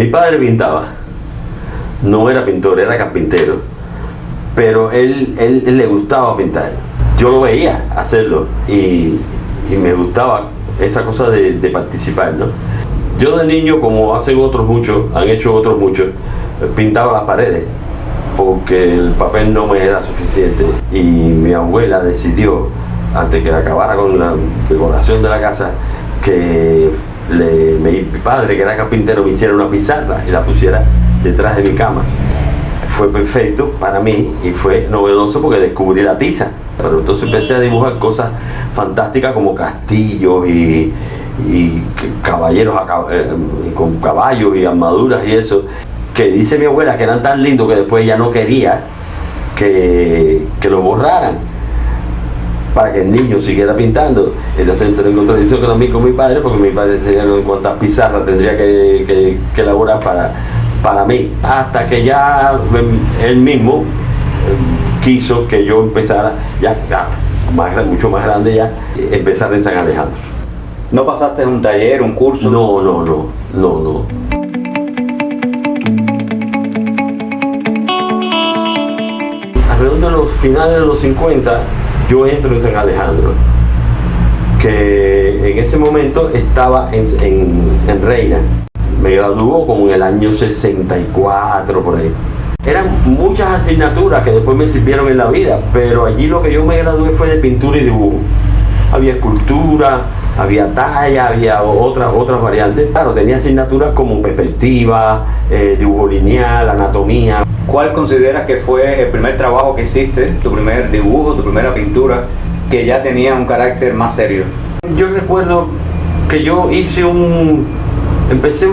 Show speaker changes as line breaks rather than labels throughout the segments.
Mi padre pintaba, no era pintor, era carpintero, pero él le gustaba pintar. Yo lo veía hacerlo y me gustaba esa cosa de participar, ¿no? Yo de niño, como hacen otros muchos, han hecho otros muchos, pintaba las paredes porque el papel no me era suficiente y mi abuela decidió, antes que acabara con la decoración de la casa, que mi padre, que era carpintero, me hiciera una pizarra y la pusiera detrás de mi cama. Fue perfecto para mí y fue novedoso porque descubrí la tiza. Pero entonces empecé a dibujar cosas fantásticas como castillos y caballeros con caballos y armaduras y eso, que dice mi abuela que eran tan lindos que después ella no quería que lo borraran para que el niño siguiera pintando. Entonces entré en contradicción también con mi padre, porque mi padre decía cuántas pizarras tendría que elaborar para mí, hasta que ya él mismo quiso que yo empezara, mucho más grande ya, empezar en San Alejandro.
¿No pasaste un taller, un curso?
No. Alrededor de los finales de los 50, yo entro en San Alejandro, que en ese momento estaba en Reina. Me graduó como en el año 64, por ahí. Eran muchas asignaturas que después me sirvieron en la vida, pero allí lo que yo me gradué fue de pintura y dibujo. Había escultura, había talla, había otras variantes. Claro, tenía asignaturas como perspectiva, dibujo lineal, anatomía.
¿Cuál consideras que fue el primer trabajo que hiciste, tu primer dibujo, tu primera pintura, que ya tenía un carácter más serio?
Yo recuerdo que yo empecé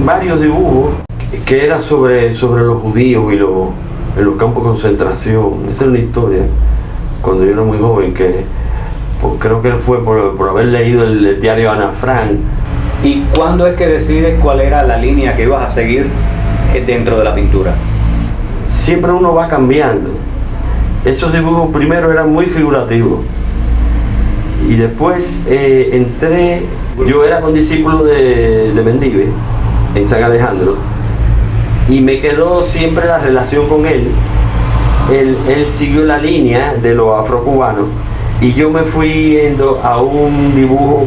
varios dibujos que era sobre los judíos y en los campos de concentración. Esa es una historia, cuando yo era muy joven, que creo que fue por haber leído el diario Ana Frank.
¿Y cuándo es que decides cuál era la línea que ibas a seguir dentro de la pintura?
Siempre uno va cambiando. Esos dibujos primero eran muy figurativos y después yo era condiscípulo de Mendive en San Alejandro y me quedó siempre la relación con él. Él siguió la línea de los afrocubanos y yo me fui yendo a un dibujo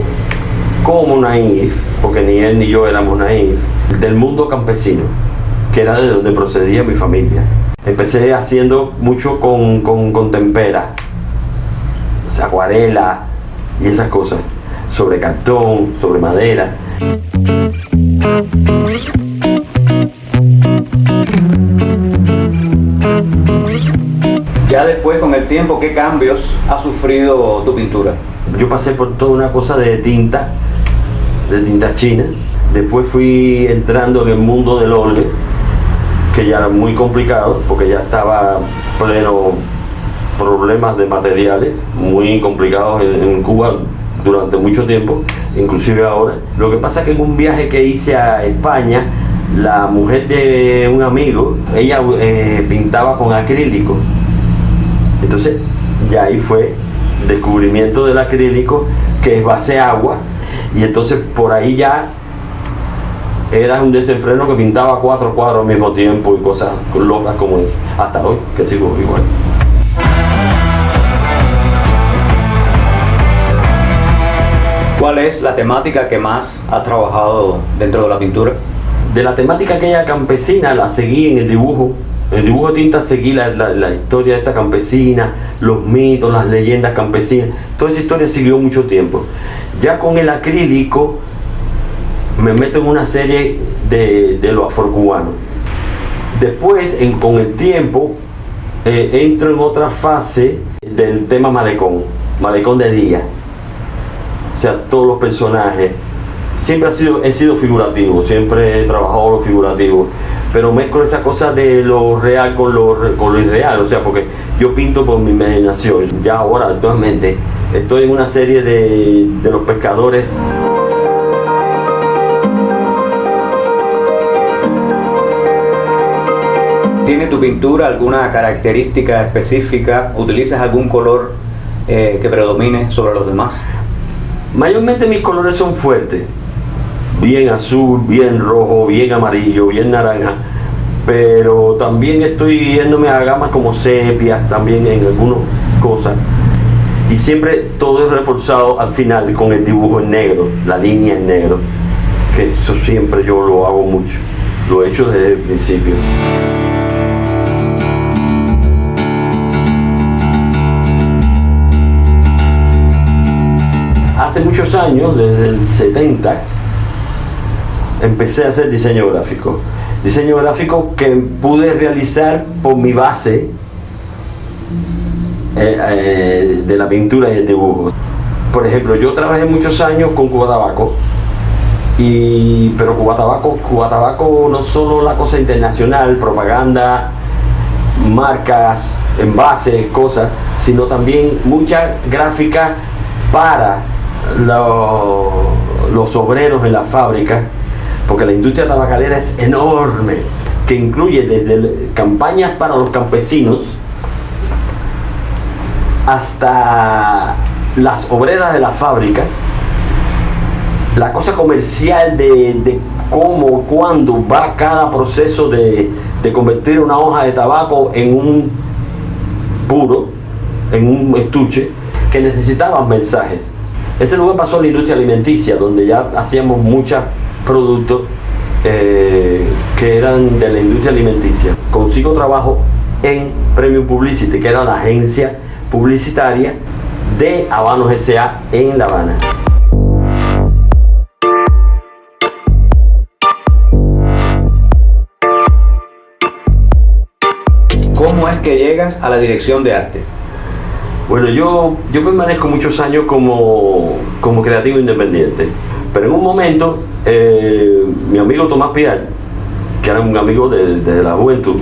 como naif, porque ni él ni yo éramos naif, del mundo campesino, que era de donde procedía mi familia. Empecé haciendo mucho con tempera, o sea, acuarela y esas cosas, sobre cartón, sobre madera.
Ya después, con el tiempo, ¿qué cambios ha sufrido tu pintura?
Yo pasé por toda una cosa de tinta china. Después fui entrando en el mundo del óleo, que ya era muy complicado, porque ya estaba pleno problemas de materiales, muy complicados en Cuba durante mucho tiempo, inclusive ahora. Lo que pasa es que en un viaje que hice a España, la mujer de un amigo, ella pintaba con acrílico. Entonces ya ahí fue descubrimiento del acrílico, que es base agua, y entonces por ahí ya era un desenfreno que pintaba 4 cuadros al mismo tiempo y cosas locas como es, hasta hoy, que sigo igual.
¿Cuál es la temática que más has trabajado dentro de la pintura?
De la temática aquella campesina la seguí en el dibujo. En el dibujo de tinta seguí la historia de esta campesina, los mitos, las leyendas campesinas. Toda esa historia siguió mucho tiempo. Ya con el acrílico me meto en una serie de lo afrocubano. Después, con el tiempo, entro en otra fase del tema malecón de día. O sea, todos los personajes. Siempre he sido figurativo, siempre he trabajado lo figurativo, pero mezclo esa cosa de lo real con lo irreal, o sea, porque yo pinto por mi imaginación. Ya ahora, actualmente, estoy en una serie de los pescadores.
¿Tiene tu pintura alguna característica específica? ¿Utilizas algún color que predomine sobre los demás?
Mayormente mis colores son fuertes, bien azul, bien rojo, bien amarillo, bien naranja, pero también estoy yéndome a gamas como sepias también en algunas cosas, y siempre todo es reforzado al final con el dibujo en negro, la línea en negro, que eso siempre yo lo hago mucho, lo he hecho desde el principio. Hace muchos años, desde el 70, empecé a hacer diseño gráfico. Diseño gráfico que pude realizar por mi base de la pintura y el dibujo. Por ejemplo, yo trabajé muchos años con Cuba Tabaco, pero Cuba Tabaco no solo la cosa internacional, propaganda, marcas, envases, cosas, sino también mucha gráfica para los obreros en la fábrica, porque la industria tabacalera es enorme, que incluye desde campañas para los campesinos hasta las obreras de las fábricas, la cosa comercial de cómo, cuándo va cada proceso de convertir una hoja de tabaco en un puro, en un estuche, que necesitaban mensajes. Ese lugar pasó a la industria alimenticia, donde ya hacíamos muchos productos que eran de la industria alimenticia. Consigo trabajo en Premium Publicity, que era la agencia publicitaria de Habanos S.A. en La Habana.
¿Cómo es que llegas a la dirección de arte?
Bueno, yo permanezco muchos años como creativo independiente, pero en un momento mi amigo Tomás Piar, que era un amigo desde la juventud,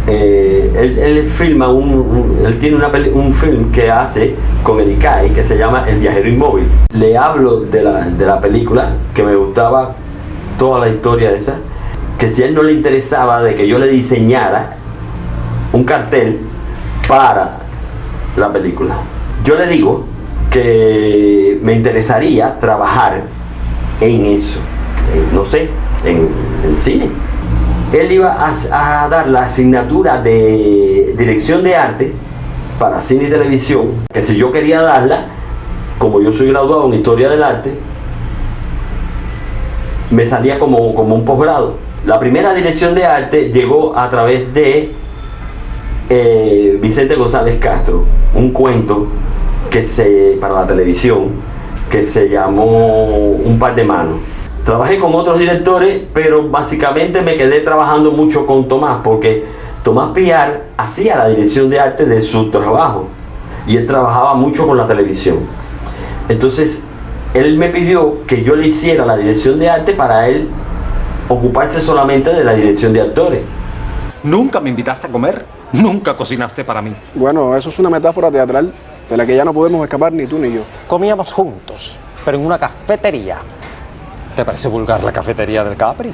él filma él tiene un film que hace con el ICAI que se llama El Viajero Inmóvil. Le hablo de la película, que me gustaba toda la historia esa, que si a él no le interesaba de que yo le diseñara un cartel para la película. Yo le digo que me interesaría trabajar en eso, no sé, en cine. Él iba a dar la asignatura de dirección de arte para cine y televisión, que si yo quería darla, como yo soy graduado en historia del arte, me salía como un posgrado. La primera dirección de arte llegó a través de Vicente González Castro, un cuento para la televisión que se llamó Un par de manos. Trabajé con otros directores, pero básicamente me quedé trabajando mucho con Tomás, porque Tomás Piar hacía la dirección de arte de su trabajo y él trabajaba mucho con la televisión. Entonces él me pidió que yo le hiciera la dirección de arte para él ocuparse solamente de la dirección de actores.
Nunca me invitaste a comer, nunca cocinaste para mí.
Bueno, eso es una metáfora teatral de la que ya no podemos escapar ni tú ni yo.
Comíamos juntos, pero en una cafetería. ¿Te parece vulgar la cafetería del Capri?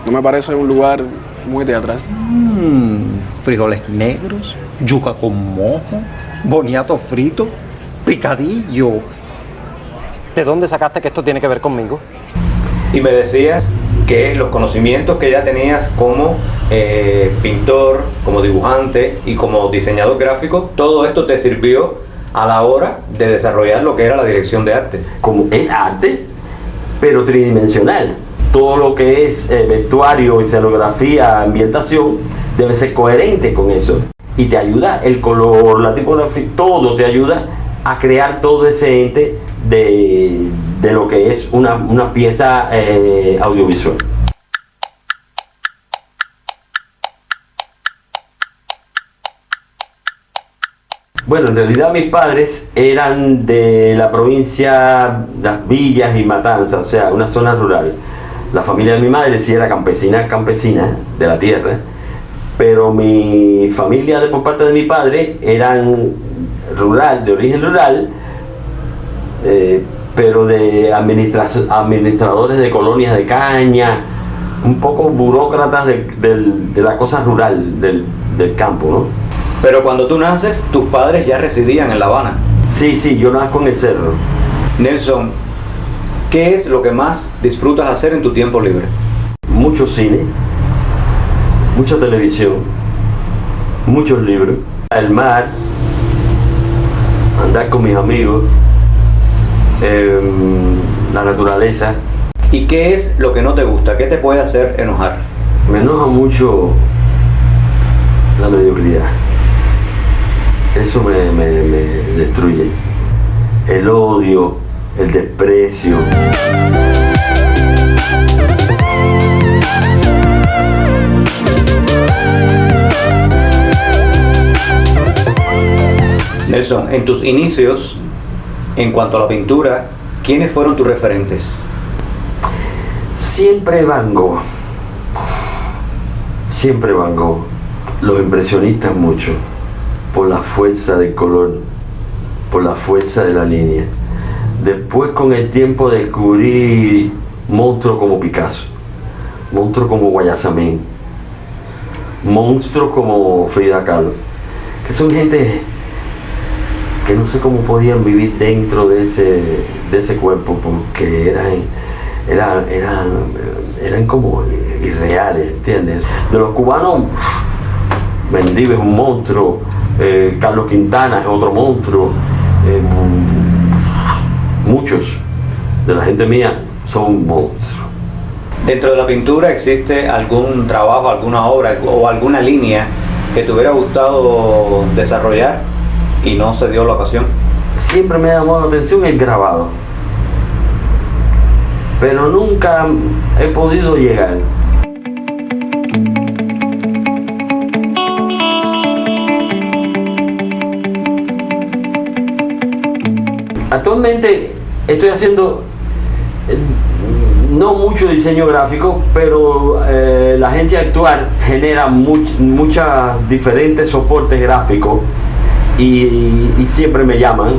No me parece un lugar muy teatral.
Frijoles negros, yuca con mojo, boniato frito, picadillo. ¿De dónde sacaste que esto tiene que ver conmigo?
Y me decías que los conocimientos que ya tenías como pintor, como dibujante y como diseñador gráfico, todo esto te sirvió a la hora de desarrollar lo que era la dirección de arte.
Como es arte, pero tridimensional. Todo lo que es vestuario, escenografía, ambientación, debe ser coherente con eso. Y te ayuda el color, la tipografía, todo te ayuda a crear todo ese ente de lo que es una pieza audiovisual. Bueno, en realidad mis padres eran de la provincia, Las Villas y Matanzas, o sea, una zona rural. La familia de mi madre sí era campesina de la tierra, pero mi familia por parte de mi padre eran rural, de origen rural, pero de administradores de colonias de caña, un poco burócratas de la cosa rural, del campo, ¿no?
Pero cuando tú naces, tus padres ya residían en La Habana.
Sí, yo nazco en el cerro.
Nelson, ¿Qué es lo que más disfrutas hacer en tu tiempo libre?
Mucho cine, mucha televisión, muchos libros, el mar, andar con mis amigos, la naturaleza.
¿Y qué es lo que no te gusta? ¿Qué te puede hacer enojar?
Me enoja mucho la mediocridad. Eso me destruye. El odio, el desprecio.
Nelson, en tus inicios, en cuanto a la pintura, ¿quiénes fueron tus referentes?
Siempre Van Gogh. Siempre Van Gogh. Los impresionistas mucho. Por la fuerza del color, por la fuerza de la línea. Después con el tiempo descubrí monstruos como Picasso, monstruos como Guayasamín, monstruos como Frida Kahlo, que son gente que no sé cómo podían vivir dentro de ese cuerpo, porque eran como irreales, ¿entiendes? De los cubanos, Mendive es un monstruo, Carlos Quintana es otro monstruo, muchos de la gente mía son monstruos.
¿Dentro de la pintura existe algún trabajo, alguna obra o alguna línea que te hubiera gustado desarrollar y no se dio la ocasión?
Siempre me ha llamado la atención el grabado, pero nunca he podido llegar. Actualmente estoy haciendo no mucho diseño gráfico, pero la agencia actual genera muchos diferentes soportes gráficos y siempre me llaman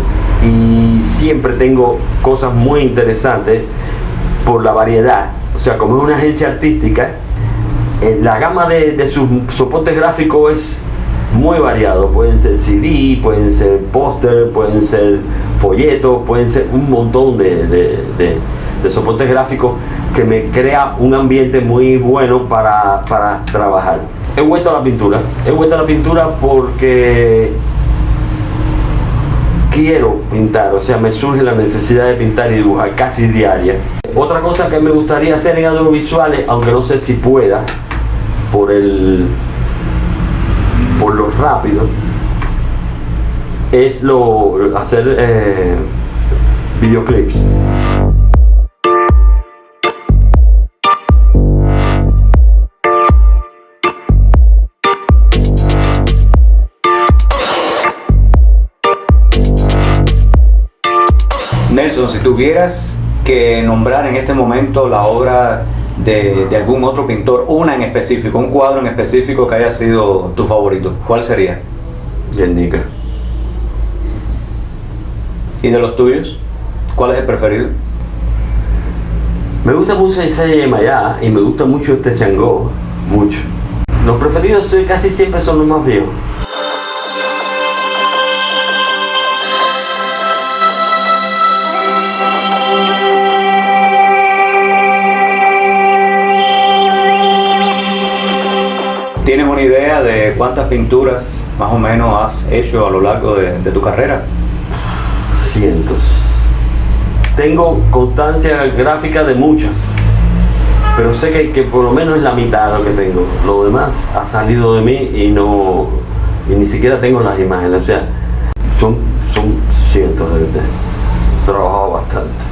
y siempre tengo cosas muy interesantes por la variedad. O sea, como es una agencia artística, la gama de sus soportes gráficos es muy variado. Pueden ser CD, pueden ser póster, pueden ser folletos, pueden ser un montón de soportes gráficos que me crea un ambiente muy bueno para trabajar. He vuelto a la pintura porque quiero pintar, o sea, me surge la necesidad de pintar y dibujar casi diaria. Otra cosa que me gustaría hacer en audiovisuales, aunque no sé si pueda, por lo rápido, es hacer videoclips.
Nelson, si tuvieras que nombrar en este momento la obra de algún otro pintor, una en específico, un cuadro en específico que haya sido tu favorito, ¿cuál sería?
Guernica.
¿Y de los tuyos? ¿Cuál es el preferido?
Me gusta mucho ese de Mayá y me gusta mucho este Changó, mucho. Los preferidos casi siempre son los más viejos.
¿Tienes una idea de cuántas pinturas más o menos has hecho a lo largo de tu carrera?
Cientos. Tengo constancia gráfica de muchas, pero sé que por lo menos es la mitad de lo que tengo. Lo demás ha salido de mí y ni siquiera tengo las imágenes. O sea, son cientos de verdad. He trabajado bastante.